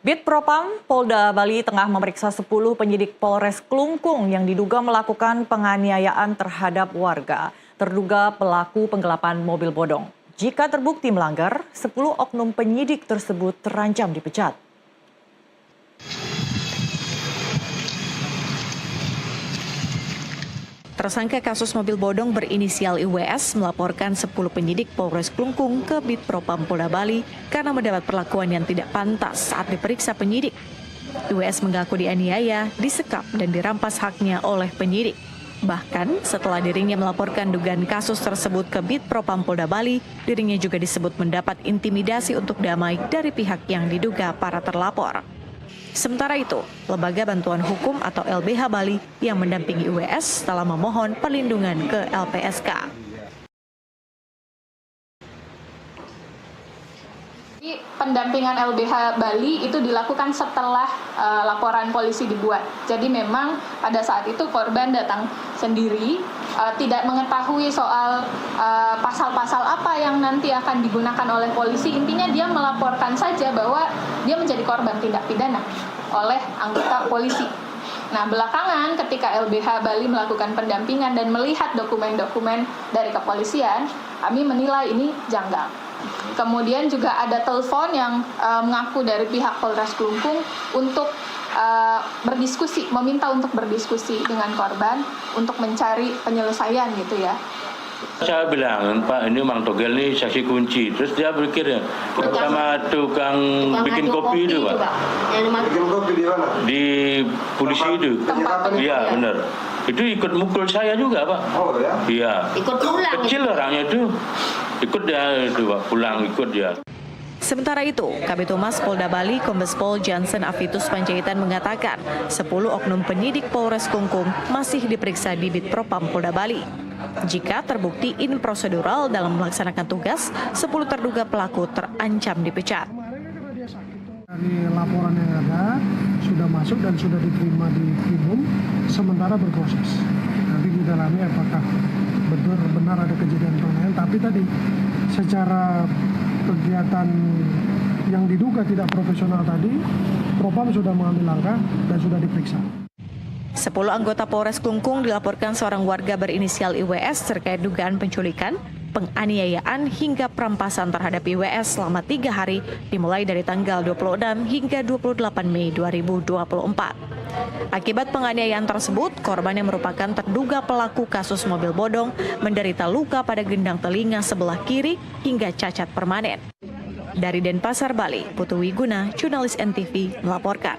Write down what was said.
Bid Propam Polda Bali tengah memeriksa 10 penyidik Polres Klungkung yang diduga melakukan penganiayaan terhadap warga. Terduga pelaku penggelapan mobil bodong. Jika terbukti melanggar, 10 oknum penyidik tersebut terancam dipecat. Tersangka kasus mobil bodong berinisial IWS melaporkan 10 penyidik Polres Klungkung ke Bid Propam Polda Bali karena mendapat perlakuan yang tidak pantas saat diperiksa penyidik. IWS mengaku dianiaya, disekap dan dirampas haknya oleh penyidik. Bahkan setelah dirinya melaporkan dugaan kasus tersebut ke Bid Propam Polda Bali, dirinya juga disebut mendapat intimidasi untuk damai dari pihak yang diduga para terlapor. Sementara itu, Lembaga Bantuan Hukum atau LBH Bali yang mendampingi IWS telah memohon perlindungan ke LPSK. Pendampingan LBH Bali itu dilakukan setelah laporan polisi dibuat. Jadi memang pada saat itu korban datang sendiri, tidak mengetahui soal pasal-pasal apa yang nanti akan digunakan oleh polisi. Intinya dia melaporkan saja bahwa dia menjadi korban tindak pidana oleh anggota polisi. Nah, belakangan ketika LBH Bali melakukan pendampingan dan melihat dokumen-dokumen dari kepolisian, kami menilai ini janggal. Kemudian juga ada telepon yang mengaku dari pihak Polres Klungkung untuk berdiskusi, meminta untuk berdiskusi dengan korban untuk mencari penyelesaian gitu ya. Saya bilang, Pak, ini Mang Togel ini saksi kunci. Terus dia berpikir sama tukang bikin kopi itu, Pak. Bikin kopi di mana? Di polisi itu. Iya, benar. Itu ikut mukul saya juga, Pak. Oh ya? Iya. Ikut pulang. Kecil orangnya itu. Ikut dia itu, Pak. Pulang ikut dia. Sementara itu, Kabid Humas Polda Bali Kombes Pol Jansen Afitus Panjaitan mengatakan 10 oknum penyidik Polres Klungkung masih diperiksa di Bid Propam Polda Bali. Jika terbukti improsedural dalam melaksanakan tugas, 10 terduga pelaku terancam dipecat. Dari laporan yang ada, sudah masuk dan sudah diterima di Krimum, sementara berproses. Nanti didalami apakah benar ada kejadian penganiayaan, tapi tadi secara kegiatan yang diduga tidak profesional tadi, Propam sudah mengambil langkah dan sudah diperiksa. 10 anggota Polres Klungkung dilaporkan seorang warga berinisial IWS terkait dugaan penculikan, penganiayaan hingga perampasan terhadap IWS selama 3 hari dimulai dari tanggal 26 hingga 28 Mei 2024. Akibat penganiayaan tersebut, korban yang merupakan terduga pelaku kasus mobil bodong menderita luka pada gendang telinga sebelah kiri hingga cacat permanen. Dari Denpasar, Bali, Putu Wiguna, jurnalis NTV melaporkan.